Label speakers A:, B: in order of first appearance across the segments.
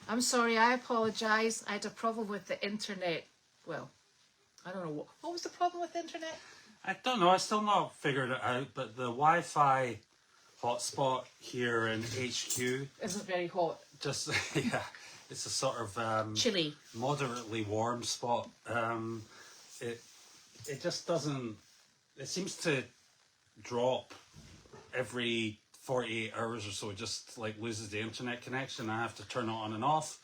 A: I'm sorry, I apologise. I had a problem with the internet. Well, I don't know. What was the problem with the internet?
B: I don't know. I still not figured it out, but the Wi-Fi hotspot here in HQ
A: Isn't very hot.
B: just yeah, it's a sort of
A: Chilly.
B: moderately warm spot. It just doesn't. It seems to drop every 48 hours or so. It just like loses the internet connection. I have to turn it on and off,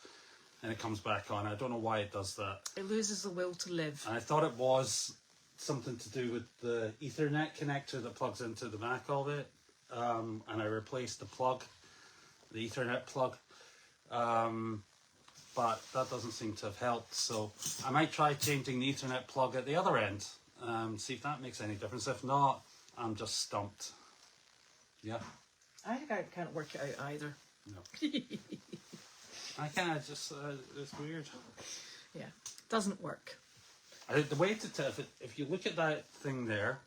B: and it comes back on. I don't know why it does that.
A: It loses the will to live.
B: And I thought it was something to do with the Ethernet connector that plugs into the back of it. And I replaced the plug, the Ethernet plug. But that doesn't seem to have helped. So I might try changing the Ethernet plug at the other end. See if that makes any difference. If not, I'm just stumped. Yeah.
A: I think I can't work it out either.
B: No. I kind of just, it's weird.
A: Yeah, doesn't work.
B: The way to if you look at that thing there,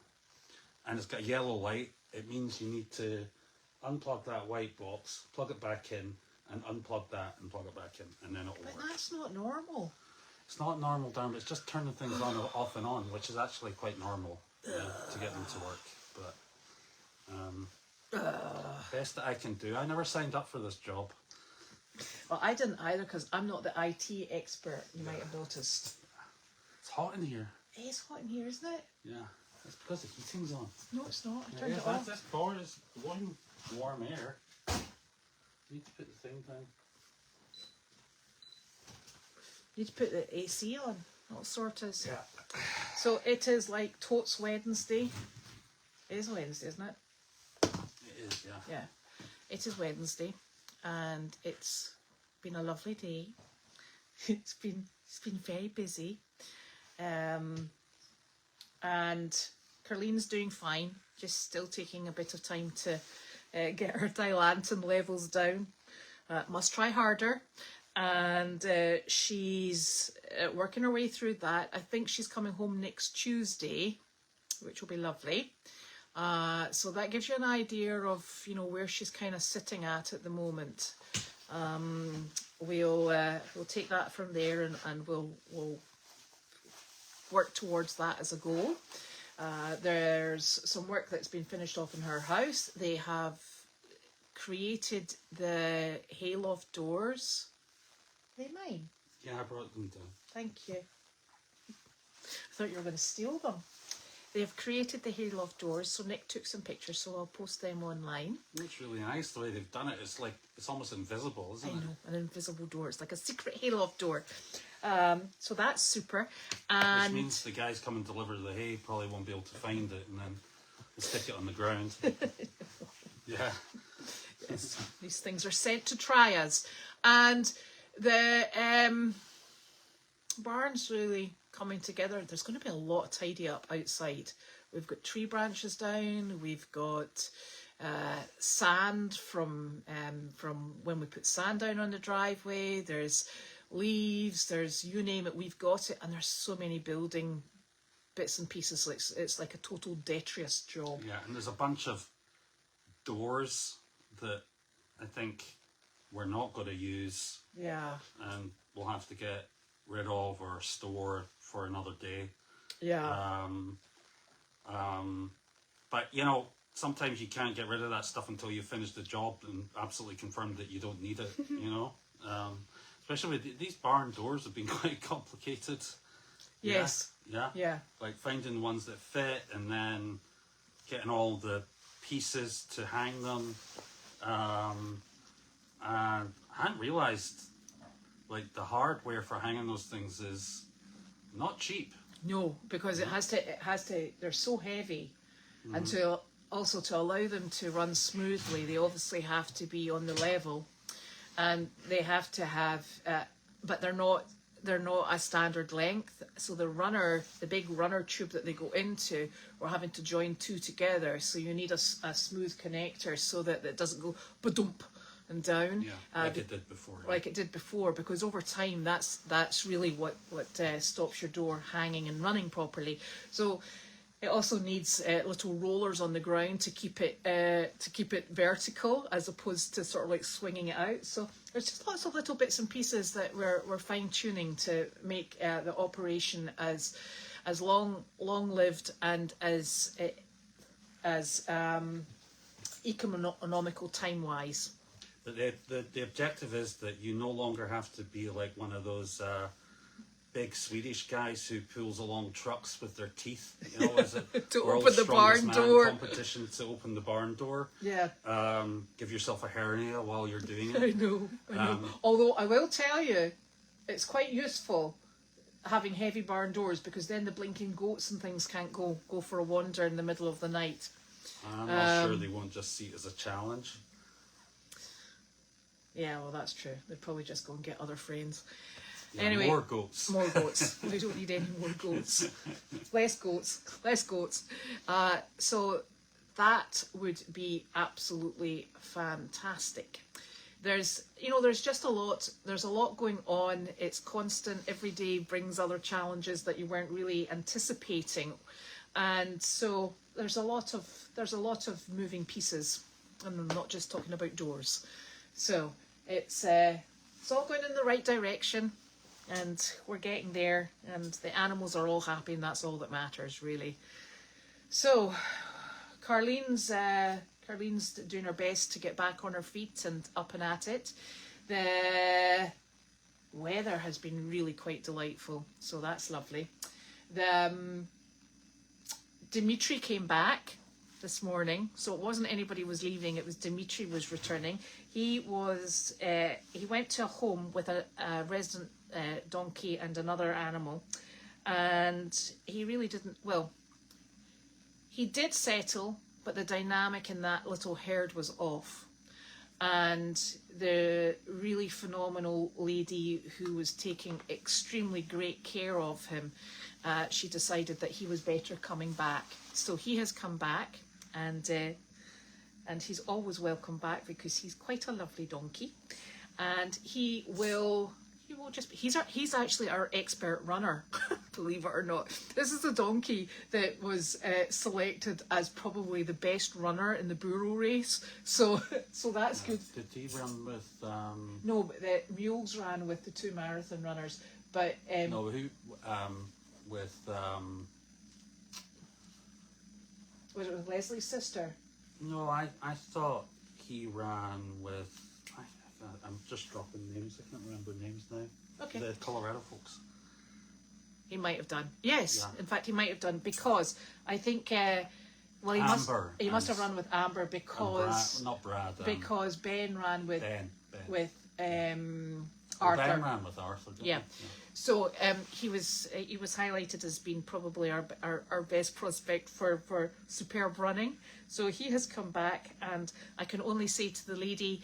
B: and it's got a yellow light, it means you need to unplug that white box, plug it back in, and unplug that and plug it back in, and then it'll work.
A: But that's not normal.
B: It's not normal, Darren, but it's just turning things on, off and on, which is actually quite normal to get them to work. But best that I can do. I never signed up for this job.
A: Well, I didn't either because I'm not the IT expert. You might have noticed.
B: It's hot in here.
A: It is hot in here, isn't it?
B: Yeah, it's because the heating's on.
A: No, it's not. I
B: Yeah,
A: turned it off.
B: this bar is blowing warm air. You need to put the thing down.
A: Need to put the AC on. All sorted.
B: Yeah.
A: So it is like totes Wednesday. It is Wednesday, isn't it?
B: It is, yeah.
A: Yeah. It is Wednesday, and it's been a lovely day. It's been very busy, and Carlene's doing fine. Just still taking a bit of time to get her Dilantin levels down. Must try harder. And she's working her way through that. I think she's coming home next Tuesday, which will be lovely. So that gives you an idea of, you know, where she's kind of sitting at the moment. We'll take that from there, and we'll work towards that as a goal. There's some work that's been finished off in her house. They have created the hayloft doors. Are they mine?
B: Yeah, I brought them down.
A: Thank you. I thought you were going to steal them. They've created the hayloft doors, so Nick took some pictures, so I'll post them online.
B: It's really nice the way they've done it. It's like, it's almost invisible, isn't it?
A: I know, an invisible door. It's like a secret hayloft door. So that's super. And
B: which means the guys come and deliver the hay probably won't be able to find it, and then we'll stick it on the ground. Yeah.
A: yes, these things are sent to try us. And the barn's really coming together. There's going to be a lot of tidy up outside. We've got tree branches down. We've got sand from when we put sand down on the driveway. There's leaves. There's, you name it, we've got it. And there's so many building bits and pieces. It's like a total detritus job.
B: Yeah, and there's a bunch of doors that I think we're not going to use.
A: Yeah.
B: And we'll have to get rid of or store for another day.
A: Yeah.
B: But you know, sometimes you can't get rid of that stuff until you finish the job and absolutely confirm that you don't need it. You know, especially with these barn doors have been quite complicated.
A: Yes.
B: Yeah.
A: Yeah.
B: Like finding ones that fit and then getting all the pieces to hang them. And I hadn't realised like the hardware for hanging those things is not cheap.
A: No, because it has to, they're so heavy. Mm-hmm. And to allow them to run smoothly, they obviously have to be on the level, and they have to have, but they're not a standard length. So the big runner tube that they go into, we're having to join two together. So you need a smooth connector so that it doesn't go ba-dump and down.
B: Yeah, like it did before. Yeah.
A: Like it did before, because over time that's really what stops your door hanging and running properly. So It also needs little rollers on the ground to keep it vertical, as opposed to sort of like swinging it out. So there's just lots of little bits and pieces that we're fine tuning to make the operation as long lived and as economical time wise.
B: But the objective is that you no longer have to be like one of those big Swedish guys who pulls along trucks with their teeth. You know, is it
A: to
B: World's
A: open the
B: Strongest
A: barn
B: Man
A: door.
B: competition to open the barn door.
A: Yeah.
B: Give yourself a hernia while you're doing it.
A: I know. Although I will tell you, it's quite useful having heavy barn doors, because then the blinking goats and things can't go for a wander in the middle of the night.
B: I'm not sure they won't just see it as a challenge.
A: Yeah, well, that's true. They'd probably just go and get other friends.
B: Yeah,
A: Anyway,
B: more goats.
A: More goats. We don't need any more goats. Less goats. Less goats. So that would be absolutely fantastic. There's just a lot. There's a lot going on. It's constant. Every day brings other challenges that you weren't really anticipating, and so there's a lot of moving pieces. And I'm not just talking about doors. So it's all going in the right direction, and we're getting there, and the animals are all happy, and that's all that matters, really. So Carlene's doing her best to get back on her feet and up and at it. The weather has been really quite delightful, so that's lovely. Dimitri came back this morning, so it wasn't anybody was leaving, it was Dimitri was returning. He went to a home with a resident donkey and another animal, and he really didn't, well, he did settle, but the dynamic in that little herd was off. And the really phenomenal lady who was taking extremely great care of him, she decided that he was better coming back. So he has come back, and he's always welcome back because he's quite a lovely donkey, and he will just he's actually our expert runner. Believe it or not, this is the donkey that was selected as probably the best runner in the burro race, so that's good.
B: Did he run with
A: No, but the mules ran with the two marathon runners, but
B: no, who with
A: was it with Leslie's sister?
B: No, I thought he ran with. I'm just dropping names. I can't remember names now.
A: Okay.
B: The Colorado folks.
A: He might have done. Yes,
B: Yeah.
A: in fact, he might have done, because I think. Well, he must have run with Amber because
B: not Brad.
A: because Ben ran with
B: Ben.
A: with
B: Arthur.
A: Arthur.
B: Ben ran with Arthur. Didn't
A: Yeah.
B: he?
A: So he was highlighted as being probably our best prospect for superb running. So he has come back, and I can only say to the lady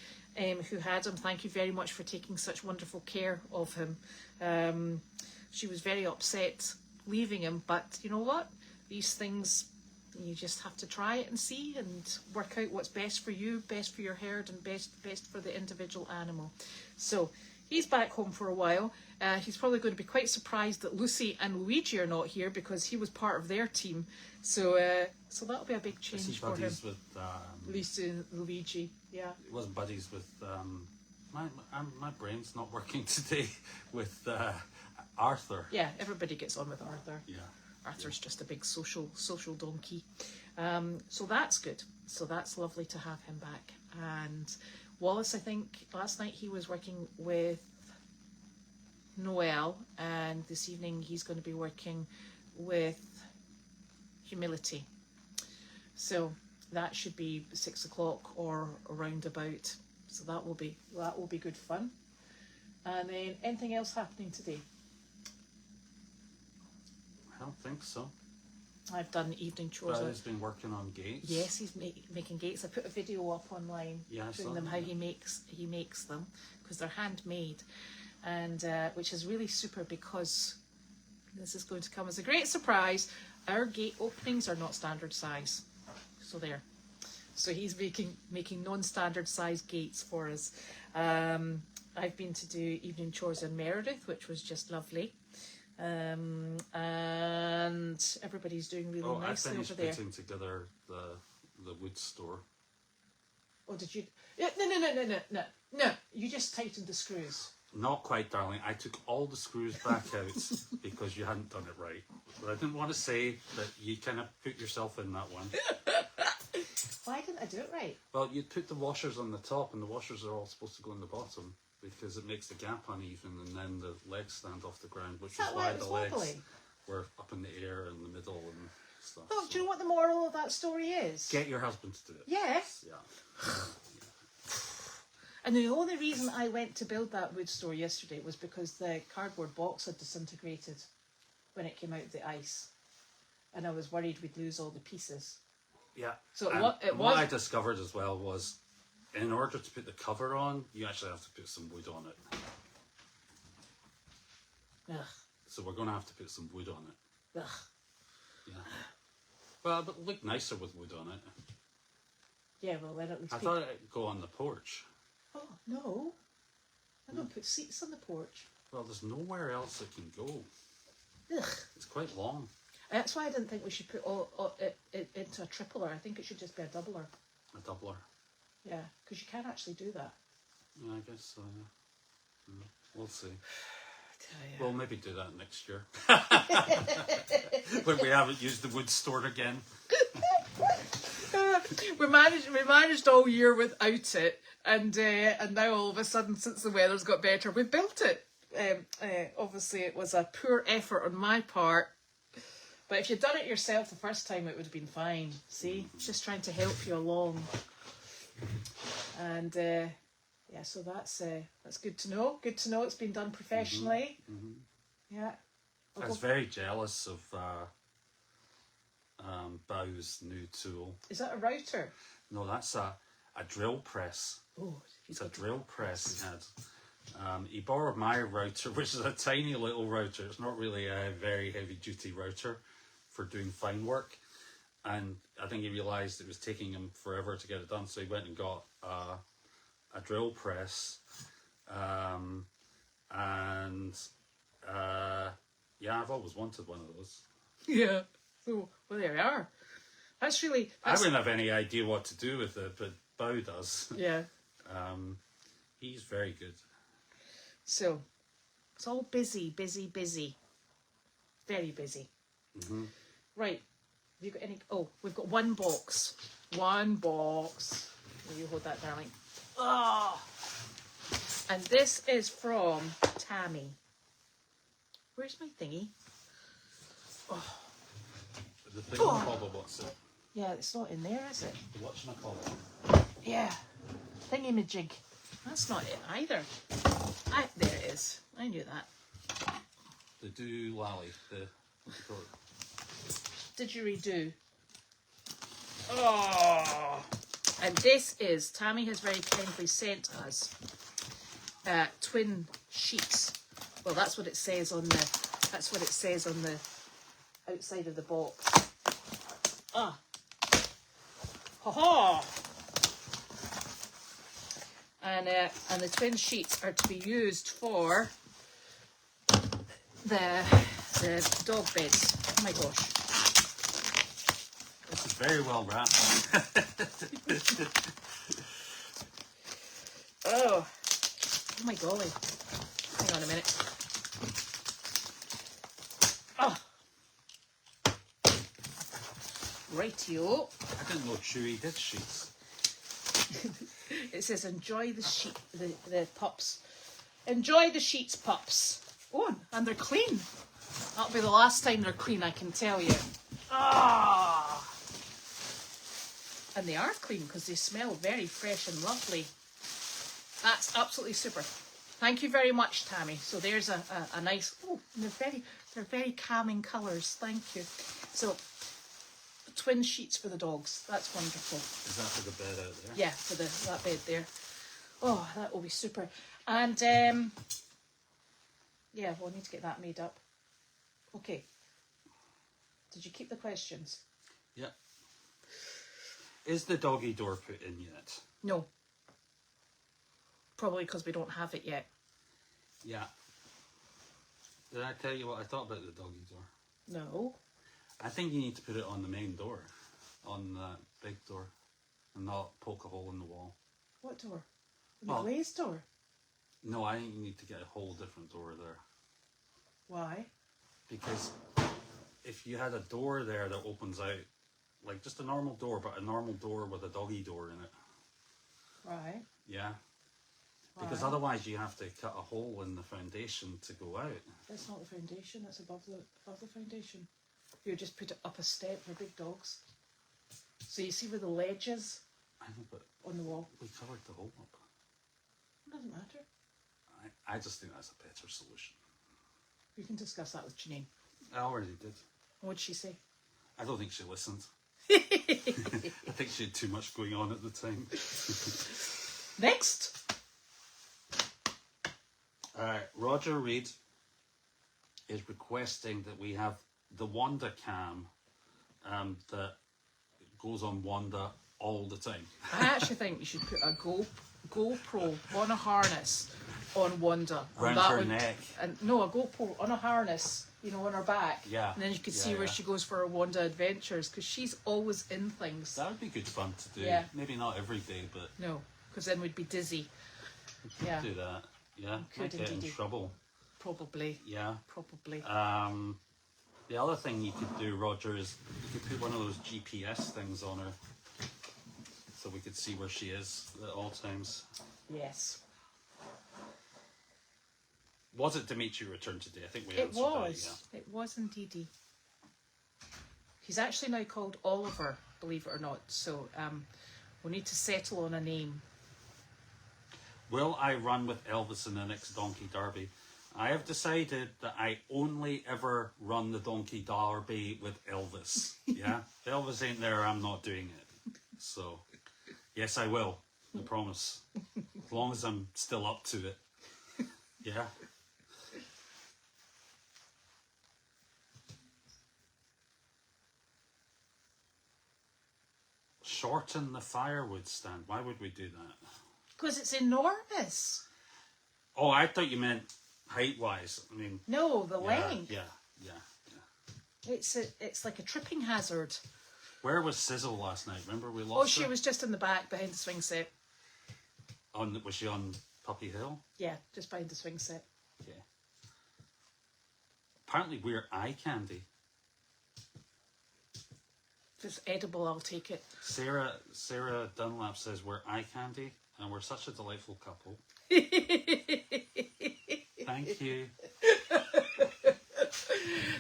A: who had him, thank you very much for taking such wonderful care of him. She was very upset leaving him, but you know what? These things, you just have to try it and see and work out what's best for you, best for your herd, and best for the individual animal. So he's back home for a while. He's probably going to be quite surprised that Lucy and Luigi are not here, because he was part of their team. So that'll be a big change
B: Is he
A: for him.
B: buddies with
A: Lucy and Luigi, yeah.
B: He wasn't buddies with my brain's not working today with Arthur.
A: Yeah, everybody gets on with Arthur.
B: Yeah.
A: Arthur's just a big social donkey. So that's good. So that's lovely to have him back. And Wallace, I think last night he was working with Noel, and this evening he's going to be working with Humility. So that should be 6 o'clock or around about. So that will be good fun. And then anything else happening today?
B: I don't think so.
A: I've done evening chores.
B: Brad's been working on gates.
A: Yes, he's making gates. I put a video up online showing them how he makes them, because they're handmade, and which is really super, because this is going to come as a great surprise. Our gate openings are not standard size, so there. So he's making non-standard size gates for us. I've been to do evening chores in Meredith, which was just lovely. And everybody's doing really
B: Oh, I
A: nicely
B: finished
A: over there.
B: putting together the wood store.
A: Oh, did you? Yeah, no. You just tightened the screws.
B: Not quite, darling. I took all the screws back out because you hadn't done it right. But I didn't want to say that you kind of put yourself in that one.
A: Why didn't I do it right?
B: Well, you put the washers on the top, and the washers are all supposed to go on the bottom because it makes the gap uneven, and then the legs stand off the ground, which is
A: that why
B: why
A: it was
B: the legs
A: wobbly?
B: were up in the air in the middle and stuff.
A: Oh,
B: So
A: do you know what the moral of that story is?
B: get your husband to do it.
A: Yes.
B: Yeah.
A: And the only reason I went to build that wood store yesterday was because the cardboard box had disintegrated when it came out of the ice. And I was worried we'd lose all the pieces.
B: Yeah.
A: So
B: And
A: what
B: what I discovered as well was, in order to put the cover on, you actually have to put some wood on it.
A: Ugh,
B: So we're going to have to put some wood on it.
A: ugh.
B: Yeah. Well, but it looked nicer with wood on it.
A: Yeah, well then at least
B: I thought it'd go on the porch.
A: Oh, no. I don't put seats on the porch.
B: Well, there's nowhere else it can go.
A: Ugh.
B: It's quite long.
A: That's why I didn't think we should put it into a tripler. I think it should just be a doubler.
B: A doubler.
A: Yeah, because you can actually do that.
B: Yeah, I guess so, yeah. We'll see.
A: Tell ya.
B: We'll maybe do that next year. When we haven't used the wood store again.
A: We managed all year without it, and now all of a sudden, since the weather's got better, we built it. Obviously, it was a poor effort on my part, but if you'd done it yourself the first time, it would have been fine. See, just trying to help you along, and yeah, so that's good to know. Good to know it's been done professionally. Yeah,
B: I was very jealous of Bow's new tool.
A: Is that a router?
B: No, that's a drill press.
A: Oh,
B: It's a drill press he had. He borrowed my router, which is a tiny little router. It's not really a very heavy duty router for doing fine work. And I think he realised it was taking him forever to get it done. So he went and got a drill press. Yeah, I've always wanted one of those.
A: yeah. So well, there we are. That's really.
B: I wouldn't have any idea what to do with it, but Bow does.
A: Yeah.
B: He's very good.
A: So it's all busy. Very busy. Right. Have you got any? Oh, we've got one box. One box. Will you hold that, darling? Oh. And this is from Tammy. Where's my thingy? Oh.
B: The thing called what's it?
A: Yeah, it's not in there, is it?
B: The whatchamacallit?
A: Yeah. Thingy-majig. That's not it either. There it is. I knew that.
B: The do-lally. What do you call it?
A: Didgeridoo. Oh. And this is, Tammy has very kindly sent us twin sheets. Well, that's what it says on the outside of the box. Ah. Ha ha. And the twin sheets are to be used for the dog beds. Oh my gosh.
B: This is very well wrapped.
A: Oh my golly. Hang on a minute. Oh. Rightio.
B: I didn't know Chewy did sheets.
A: It says enjoy the pups. Enjoy the sheets, pups. Oh, and they're clean. That'll be the last time they're clean, I can tell you. Ah. And they are clean because they smell very fresh and lovely. That's absolutely super. Thank you very much, Tammy. So there's a nice. Oh, and they're very calming colours. Thank you. So twin sheets for the dogs. That's wonderful.
B: Is that for the bed out there?
A: Yeah, for that bed there. Oh, that will be super. And yeah, we'll need to get that made up. Okay. Did you keep the questions?
B: Yeah. Is the doggy door put in yet?
A: No. Probably because we don't have it yet.
B: Yeah. Did I tell you what I thought about the doggy door?
A: No.
B: I think you need to put it on the main door, on the big door, and not poke a hole in the wall.
A: What door?
B: Well-
A: The glazed door.
B: No, I think you need to get a whole different door there.
A: Why?
B: Because if you had a door there that opens out, like just a normal door, but a normal door with a doggy door in it,
A: Right.
B: yeah? Because
A: Right.
B: otherwise you have to cut a hole in the foundation to go out.
A: That's not the foundation. That's above the foundation. You just put it up a step for big dogs. So you see where the ledge is
B: I know, but
A: on the wall.
B: we covered the hole up.
A: It doesn't matter.
B: I just think that's a better solution.
A: You can discuss that with Janine.
B: I already did.
A: What'd she say?
B: I don't think she listened. I think she had too much going on at the time.
A: Next.
B: Roger Reed is requesting that we have the Wanda cam that goes on Wanda all the time.
A: I actually think you should put a GoPro on a harness on Wanda.
B: Round her neck.
A: And no, a GoPro on a harness, you know, on her back.
B: Yeah.
A: And then you could
B: Yeah,
A: see where
B: yeah.
A: she goes for her Wanda adventures, because she's always in things.
B: That would be good fun to do.
A: Yeah.
B: Maybe not every day, but
A: No, because then we'd be dizzy. Yeah,
B: do that. Yeah.
A: could
B: Might get in
A: indeed.
B: trouble.
A: probably.
B: Yeah.
A: Probably.
B: The other thing you could do, Roger, is you could put one of those GPS things on her, so we could see where she is at all times.
A: Yes.
B: Was it Dimitri returned today? I think we
A: It
B: answered
A: was. It was indeedy. He's actually now called Oliver, believe it or not. So we'll need to settle on a name.
B: Will I run with Elvis in the next Donkey Derby? I have decided that I only ever run the Donkey Derby with Elvis. Yeah? If Elvis ain't there, I'm not doing it. So, yes, I will. I promise. As long as I'm still up to it. Yeah? Shorten the firewood stand. Why would we do that?
A: Because it's enormous.
B: Oh, I thought you meant height-wise. I mean,
A: No, the
B: yeah,
A: length.
B: yeah.
A: It's like a tripping hazard.
B: Where was Sizzle last night? Remember we
A: Oh,
B: lost
A: she
B: her?
A: was just in the back behind the swing set.
B: Was she on Puppy Hill?
A: Yeah, just behind the swing set.
B: Okay. Apparently we're eye candy.
A: If it's edible, I'll take it.
B: Sarah Dunlap says we're eye candy and we're such a delightful couple. Thank you.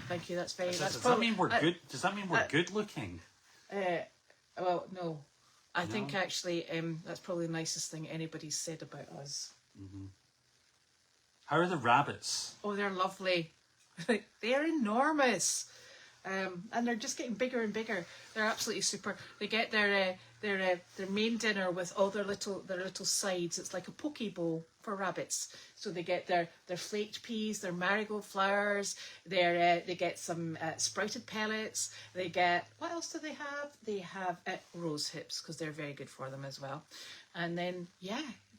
A: Thank you. That's very. That's
B: Does that
A: probably,
B: mean we're good? Does that mean we're good looking?
A: Well, no. I
B: No?
A: think actually that's probably the nicest thing anybody's said about us.
B: How are the rabbits?
A: Oh, they're lovely. They're enormous. And they're just getting bigger and bigger. They're absolutely super. They get their main dinner with all their little sides. It's like a poke bowl for rabbits. So they get their flaked peas, their marigold flowers. They get some sprouted pellets. They get, what else do they have? They have rose hips, because they're very good for them as well. And then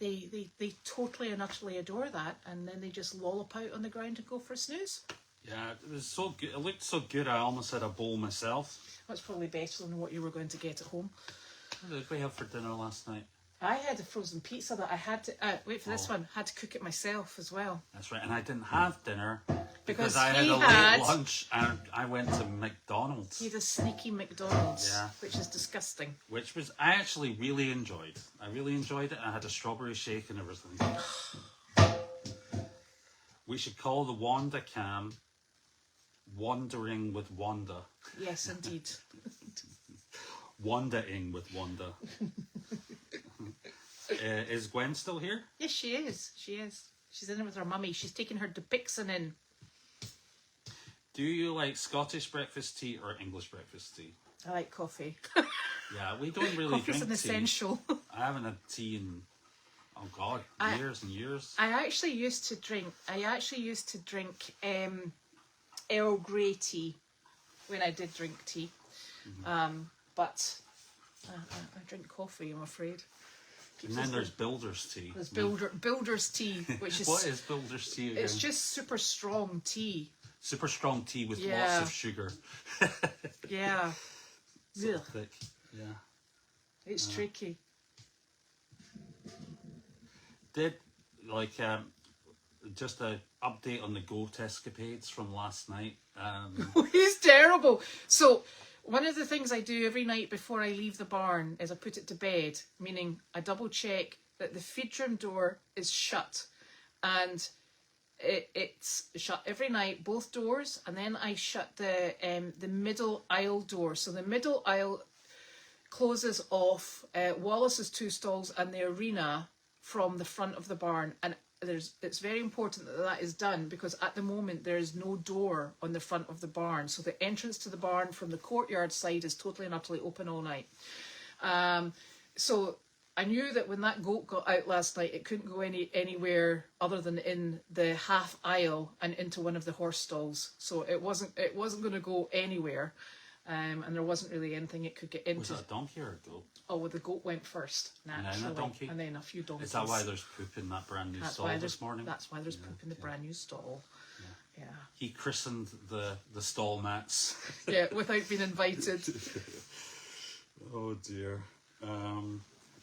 A: they totally and utterly adore that. And then they just lollop out on the ground and go for a snooze.
B: Yeah, it was so good. It looked so good. I almost had a bowl myself.
A: That's probably better than what you were going to get at home.
B: What did we have for dinner last night?
A: I had a frozen pizza that I had to wait for this one. Had to cook it myself as well.
B: That's right, and I didn't have dinner
A: Because
B: I had
A: he
B: a
A: had-
B: late lunch and I went to McDonald's,
A: He had a sneaky McDonald's,
B: Yeah.
A: which is disgusting.
B: which was I actually really enjoyed. I really enjoyed it. I had a strawberry shake and everything. We should call the Wanda cam Wandering with Wanda.
A: Yes, indeed.
B: Wandaing with Wanda. Is Gwen still here?
A: Yes, she is. She is. She's in with her mummy. She's taking her Dupixon in.
B: Do you like Scottish breakfast tea or English breakfast tea?
A: I like coffee.
B: Yeah, we don't really
A: Coffee's
B: drink
A: an
B: tea.
A: essential.
B: I haven't had tea in, oh God, years and years.
A: I actually used to drink Earl Grey tea when I did drink tea. But I drink coffee, I'm afraid.
B: And then there's builder's tea.
A: There's builder's tea, which is...
B: What is builder's tea again?
A: It's just super strong tea.
B: Super strong tea with lots of sugar.
A: Yeah.
B: So thick. Yeah.
A: It's tricky.
B: Did, like, just a update on the goat escapades from last night.
A: He's terrible. So one of the things I do every night before I leave the barn is I put it to bed, meaning I double check that the feed room door is shut, and it's shut every night, both doors, and then I shut the middle aisle door. So the middle aisle closes off Wallace's 2 stalls and the arena from the front of the barn, and it's very important that that is done, because at the moment there is no door on the front of the barn, so the entrance to the barn from the courtyard side is totally and utterly open all night. So I knew that when that goat got out last night, it couldn't go anywhere other than in the half aisle and into one of the horse stalls. So it wasn't going to go anywhere, and there wasn't really anything it could get into.
B: Was that a donkey or a goat?
A: Oh, well, the goat went first, naturally,
B: and then a donkey,
A: and then a few donkeys.
B: Is that why there's poop in that brand new stall this morning?
A: That's why there's poop in the brand new stall. Yeah.
B: He christened the stall mats.
A: Yeah, without being invited.
B: Oh dear.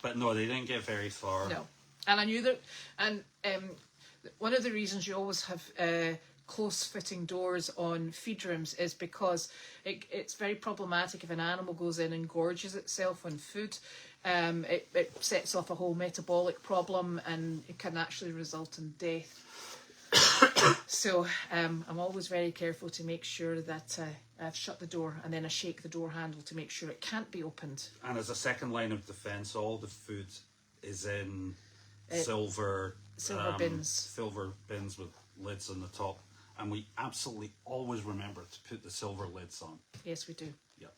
B: But no, they didn't get very far.
A: No, and I knew that. And one of the reasons you always have close-fitting doors on feed rooms is because it's very problematic if an animal goes in and gorges itself on food. It sets off a whole metabolic problem, and it can actually result in death. So I'm always very careful to make sure that I've shut the door, and then I shake the door handle to make sure it can't be opened.
B: And as a second line of defence, all the food is in silver
A: bins.
B: Silver bins with lids on the top. And we absolutely always remember to put the silver lids on.
A: Yes, we do.
B: Yep.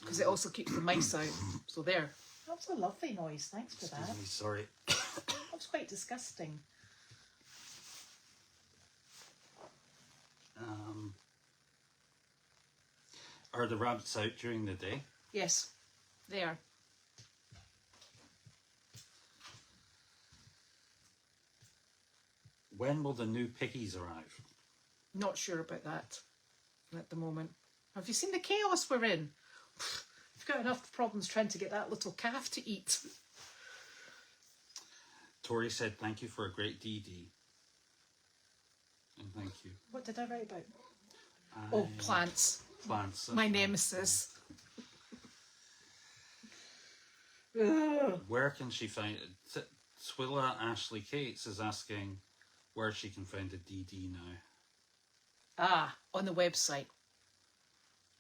A: Because it also keeps the mice out. So there. That was a lovely noise. Thanks for that.
B: Excuse me, sorry.
A: That was quite disgusting.
B: Are the rabbits out during the day?
A: Yes, they are.
B: When will the new piggies arrive?
A: Not sure about that at the moment. Have you seen the chaos we're in? We've got enough problems trying to get that little calf to eat.
B: Tori said, thank you for a great DD. And thank you.
A: What did I write about? Plants.
B: Plants.
A: My nemesis.
B: Where can she find it? Twilla Ashley Cates is asking where she can find a DD now.
A: On the website.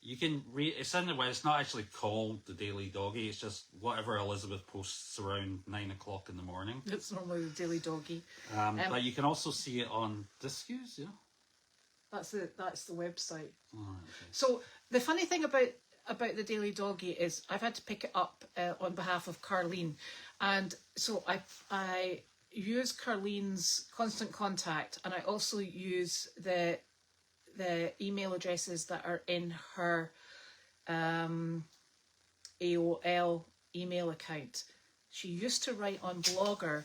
B: You can read, it's in the way, it's not actually called the Daily Doggy, it's just whatever Elizabeth posts around 9 o'clock in the morning.
A: It's normally the Daily Doggy.
B: But you can also see it on Discus, yeah?
A: That's the website.
B: Oh, okay.
A: So the funny thing about the Daily Doggy is I've had to pick it up on behalf of Carlene, and so I use Carlene's constant contact, and I also use the email addresses that are in her AOL email account. She used to write on Blogger,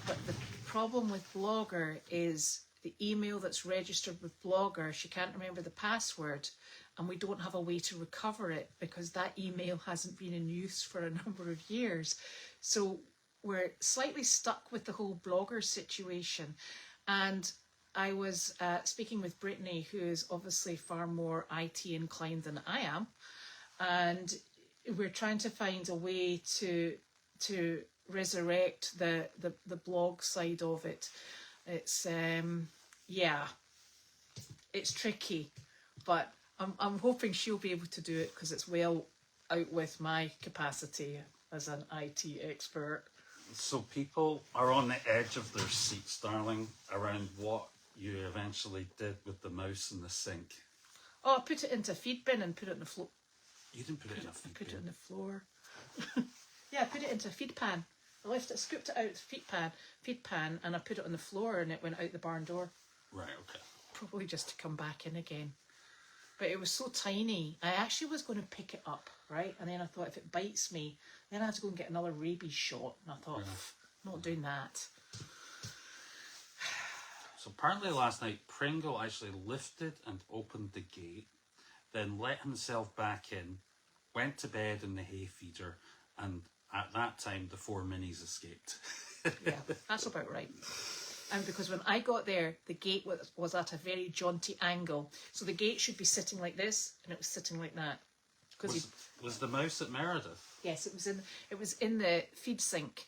A: but the problem with Blogger is the email that's registered with Blogger, she can't remember the password, and we don't have a way to recover it because that email hasn't been in use for a number of years. So we're slightly stuck with the whole Blogger situation. And I was speaking with Brittany, who is obviously far more IT inclined than I am, and we're trying to find a way to resurrect the blog side of it. It's it's tricky, but I'm hoping she'll be able to do it because it's well out with my capacity as an IT expert.
B: So people are on the edge of their seats, darling, around what you eventually did with the mouse in the sink.
A: Oh, I put it into a feed bin and put it in the floor.
B: You didn't put it in a feed bin?
A: I put it in the floor. Yeah, I put it into a feed pan. I scooped it out of the feed pan, and I put it on the floor, and it went out the barn door.
B: Right, okay.
A: Probably just to come back in again. but it was so tiny. I actually was going to pick it up, right? And then I thought, if it bites me, then I have to go and get another rabies shot. And I thought, not doing that.
B: So apparently last night, Pringle actually lifted and opened the gate, then let himself back in, went to bed in the hay feeder, and at that time, the 4 minis escaped.
A: Yeah, that's about right. And because when I got there, the gate was at a very jaunty angle. So the gate should be sitting like this, and it was sitting like that.
B: Was the mouse at Meredith?
A: Yes, it was in the feed sink.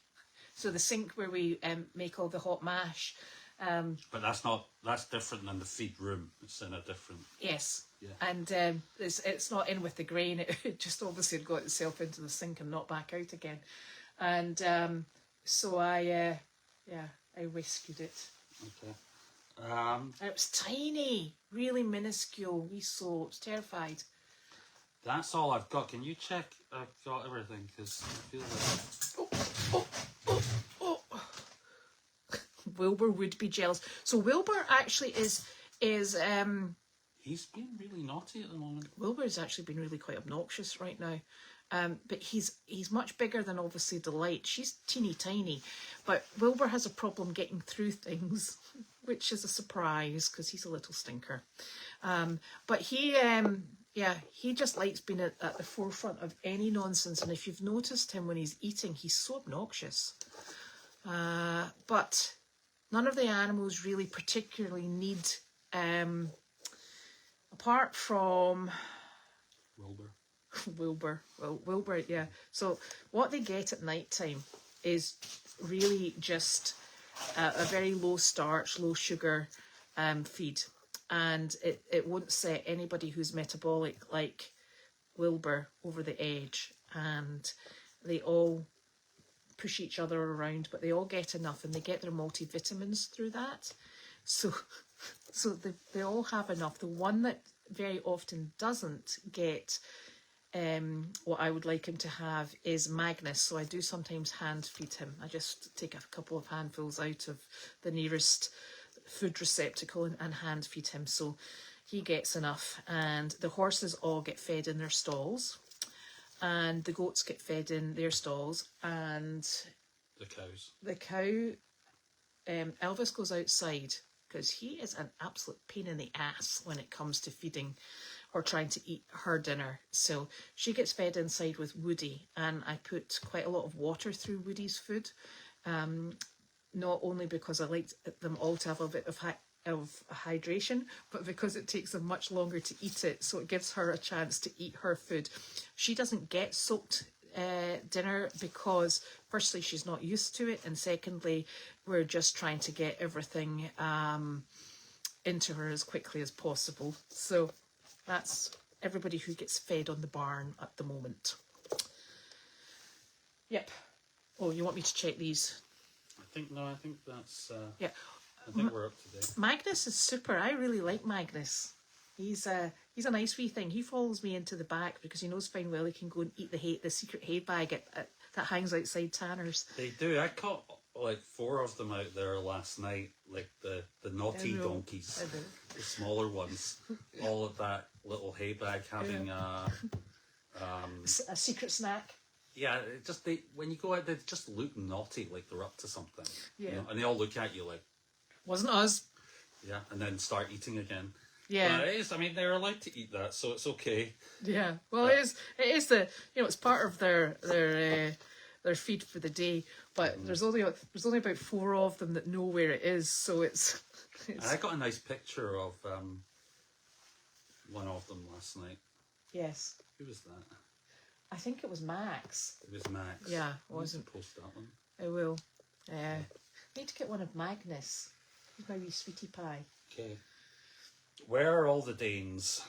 A: So the sink where we make all the hot mash.
B: But that's different than the feed room. It's in a different...
A: Yes.
B: Yeah.
A: And it's not in with the grain. It just obviously had got itself into the sink and not back out again. And so I rescued it.
B: Okay.
A: And it was tiny, really minuscule, wee soul. It was terrified.
B: That's all I've got. Can you check I've got everything? Because I feel like...
A: Wilbur would be jealous. So Wilbur actually is
B: He's been really naughty at the moment.
A: Wilbur's actually been really quite obnoxious right now. But he's much bigger than obviously Delight. She's teeny tiny. But Wilbur has a problem getting through things, which is a surprise because he's a little stinker. But he just likes being at the forefront of any nonsense. And if you've noticed him when he's eating, he's so obnoxious. But none of the animals really particularly need, apart from Wilbur. Well, Wilbur, yeah. So what they get at night time is really just a very low starch, low sugar feed. And it won't set anybody who's metabolic like Wilbur over the edge. And they all push each other around, but they all get enough, and they get their multivitamins through that. So they all have enough. The one that very often doesn't get what I would like him to have is Magnus. So I do sometimes hand feed him. I just take a couple of handfuls out of the nearest food receptacle and hand feed him. So he gets enough. And the horses all get fed in their stalls. And the goats get fed in their stalls, and the cow, Elvis goes outside because he is an absolute pain in the ass when it comes to feeding or trying to eat her dinner. So she gets fed inside with Woody, and I put quite a lot of water through Woody's food, not only because I like them all to have a bit of hydration, but because it takes them much longer to eat it, so it gives her a chance to eat her food. She doesn't get soaked dinner because firstly she's not used to it, and secondly we're just trying to get everything into her as quickly as possible. So that's everybody who gets fed on the barn at the moment. Yep. Oh, you want me to check these?
B: I think that's...
A: Yeah.
B: I think we're up to date.
A: Magnus is super. I really like Magnus. He's a nice wee thing. He follows me into the back because he knows fine well he can go and eat the secret hay bag that hangs outside Tanner's.
B: They do. I caught like 4 of them out there last night, like the naughty donkeys, the smaller ones, all of that little hay bag having
A: a secret snack.
B: Yeah, when you go out, they just look naughty, like they're up to something.
A: Yeah,
B: you know? And they all look at you like,
A: wasn't us.
B: Yeah, and then start eating again.
A: Yeah,
B: but it is. I mean, they're allowed to eat that, so it's okay.
A: Yeah, well, it is. It is it's part of their feed for the day. But there's only about 4 of them that know where it is, so it's.
B: I got a nice picture of one of them last night.
A: Yes.
B: Who was that?
A: I think it was Max.
B: It was Max.
A: Yeah,
B: I
A: wasn't.
B: Post that one.
A: I will. Need to get one of Magnus. He's my wee sweetie pie.
B: Okay. Where are all the Danes?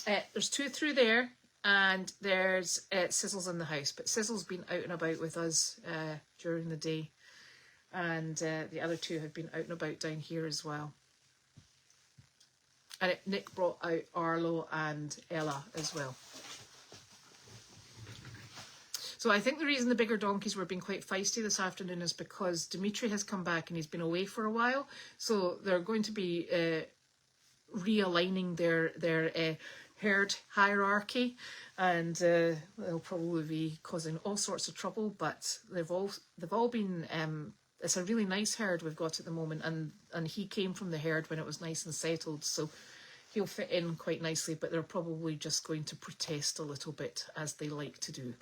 A: There's 2 through there, and there's Sizzle's in the house. But Sizzle's been out and about with us during the day, and the other 2 have been out and about down here as well. And Nick brought out Arlo and Ella as well. So I think the reason the bigger donkeys were being quite feisty this afternoon is because Dimitri has come back and he's been away for a while. So they're going to be realigning their herd hierarchy, and they'll probably be causing all sorts of trouble. But they've all been. It's a really nice herd we've got at the moment, and he came from the herd when it was nice and settled, so he'll fit in quite nicely. But they're probably just going to protest a little bit, as they like to do.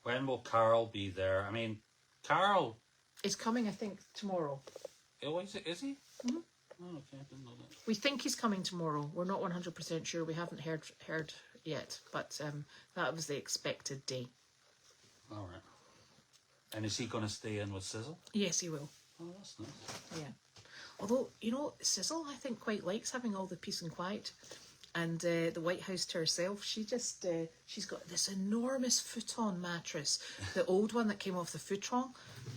B: When will Carl be there? I mean, Carl
A: Is coming, I think, tomorrow.
B: oh, is he?
A: Mm-hmm.
B: Oh, okay, I didn't know that.
A: We think he's coming tomorrow. We're not 100% sure. We haven't heard yet, but that was the expected day.
B: All right. And is he going to stay in with Sizzle?
A: Yes, he will.
B: Oh, that's nice.
A: Yeah. Although, Sizzle, I think, quite likes having all the peace and quiet. And the White House to herself, she's got this enormous futon mattress, the old one that came off the futon.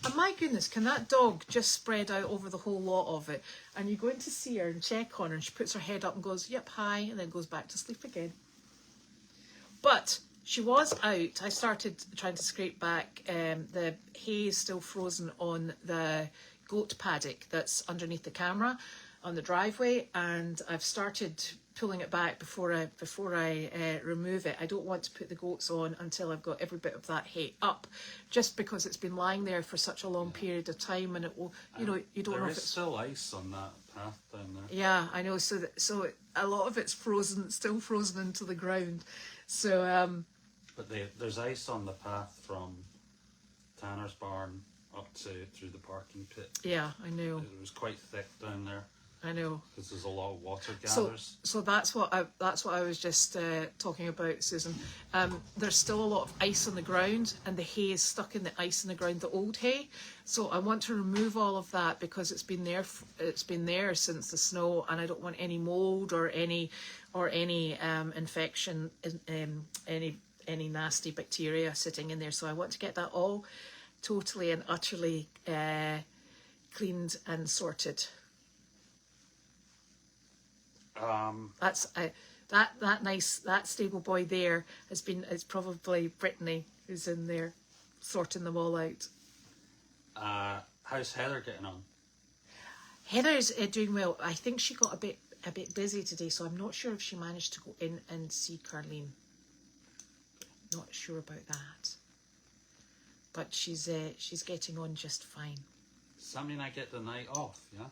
A: And my goodness, can that dog just spread out over the whole lot of it? And you go in to see her and check on her, and she puts her head up and goes, "Yep, hi," and then goes back to sleep again. But she was out. I started trying to scrape back. The hay is still frozen on the goat paddock that's underneath the camera on the driveway, and I've started pulling it back before I remove it. I don't want to put the goats on until I've got every bit of that hay up, just because it's been lying there for such a long period of time, and it will, you don't know if it's
B: still ice on that path down there.
A: Yeah, I know. So a lot of it's frozen, still frozen into the ground. So
B: but there's ice on the path from Tanner's barn up to through the parking pit.
A: yeah, I know.
B: It was quite thick down there.
A: I know.
B: Because there's a lot of water gathers.
A: So that's what I was just talking about, Susan. There's still a lot of ice on the ground, and the hay is stuck in the ice in the ground, the old hay. So I want to remove all of that because it's been there. It's been there since the snow, and I don't want any mold or any infection, any nasty bacteria sitting in there. So I want to get that all totally and utterly cleaned and sorted. That's that stable boy there it's probably Brittany who's in there sorting them all out.
B: How's Heather getting on?
A: Heather's doing well. I think she got a bit busy today, so I'm not sure if she managed to go in and see Carlene. Not sure about that, but she's getting on just fine.
B: Does that mean I get the night off? Yeah.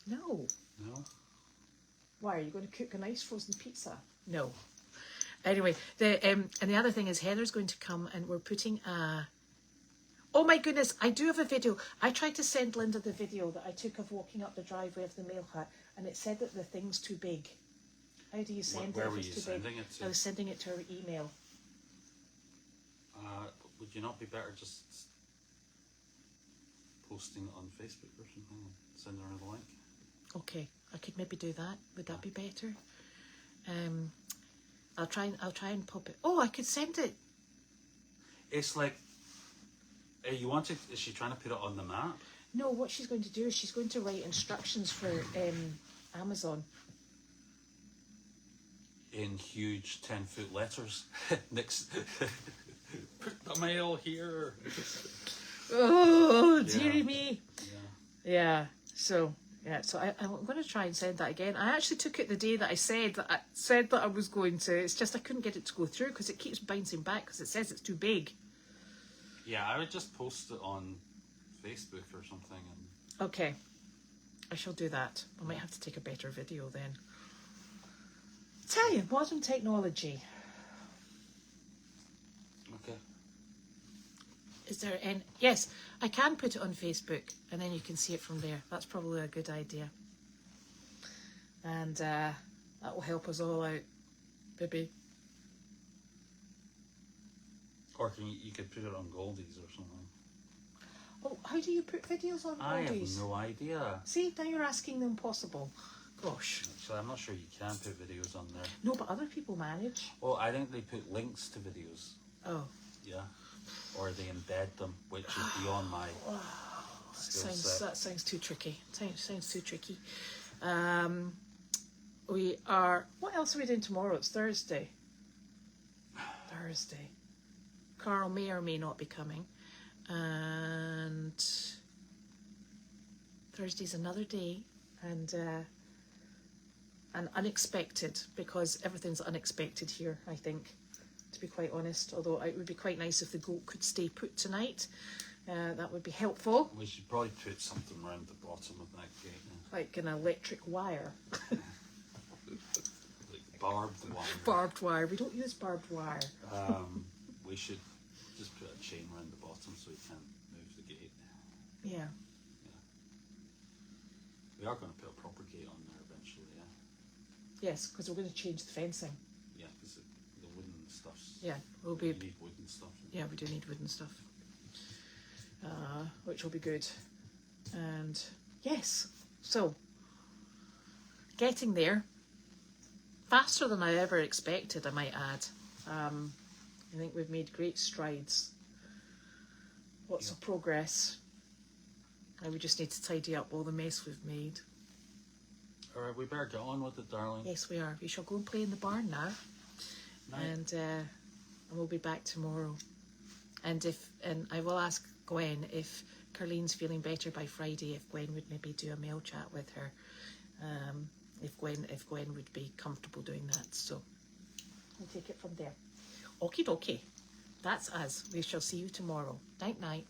A: No. Why, are you going to cook a nice frozen pizza? No. Anyway, and the other thing is Heather's going to come, and we're putting a... Oh my goodness, I do have a video. I tried to send Linda the video that I took of walking up the driveway of the mail hut, and it said that the thing's too big. How do you send
B: Where
A: it
B: were
A: if
B: you
A: it's too big?
B: sending it to?
A: I was sending it to her email.
B: Would you not be better just posting it on Facebook or something and send her the link?
A: Okay, I could maybe do that. Would that be better? I'll try and pop it. Oh, I could send it.
B: It's like, is she trying to put it on the map?
A: No, what she's going to do is she's going to write instructions for Amazon.
B: In huge 10-foot letters. Next, put the mail here.
A: Oh, dearie
B: Yeah.
A: me. Yeah. So I'm going to try and send that again. I actually took it the day that I said that I was going to. It's just I couldn't get it to go through because it keeps bouncing back because it says it's too big.
B: Yeah, I would just post it on Facebook or something. And
A: Okay. I shall do that. I might have to take a better video then. Tell you, modern technology.
B: okay.
A: Is there any... Yes, I can put it on Facebook and then you can see it from there. That's probably a good idea. And that will help us all out, baby.
B: Or you could put it on Goldy's or something.
A: Oh, how do you put videos on
B: I have
A: Goldies?
B: no idea.
A: See, now you're asking the impossible. Gosh.
B: Actually, I'm not sure you can put videos on there.
A: No, but other people manage.
B: Oh, I think they put links to videos.
A: Oh.
B: Yeah. Or they embed them, which is beyond my skill set.
A: That sounds too tricky. Sounds too tricky. We are... What else are we doing tomorrow? It's Thursday. Thursday. Carl may or may not be coming. And Thursday's another day. And and unexpected, because everything's unexpected here, I think, to be quite honest. Although it would be quite nice if the goat could stay put tonight. That would be helpful.
B: We should probably put something around the bottom of that gate.
A: Like an electric wire.
B: Like barbed wire.
A: Barbed wire. We don't use barbed wire.
B: We should just put a chain around the bottom so we can't move the gate.
A: Yeah.
B: We are going to put a proper gate on there eventually, yeah?
A: Yes, because we're going to change the fencing.
B: Yeah, because the wooden stuff's...
A: Yeah, we'll
B: We
A: be...
B: need wooden stuff.
A: Yeah, we do need wooden stuff. Which will be good. And yes, so getting there faster than I ever expected, I might add. I think we've made great strides. Lots of progress. And we just need to tidy up all the mess we've made.
B: Alright, we better get on with it, darling.
A: Yes, we are. We shall go and play in the barn now.
B: Night.
A: And we'll be back tomorrow. And I will ask Gwen if Carlene's feeling better by Friday, if Gwen would maybe do a mail chat with her. If Gwen would be comfortable doing that. So we'll take it from there. Okie dokie. That's us. We shall see you tomorrow. Night night.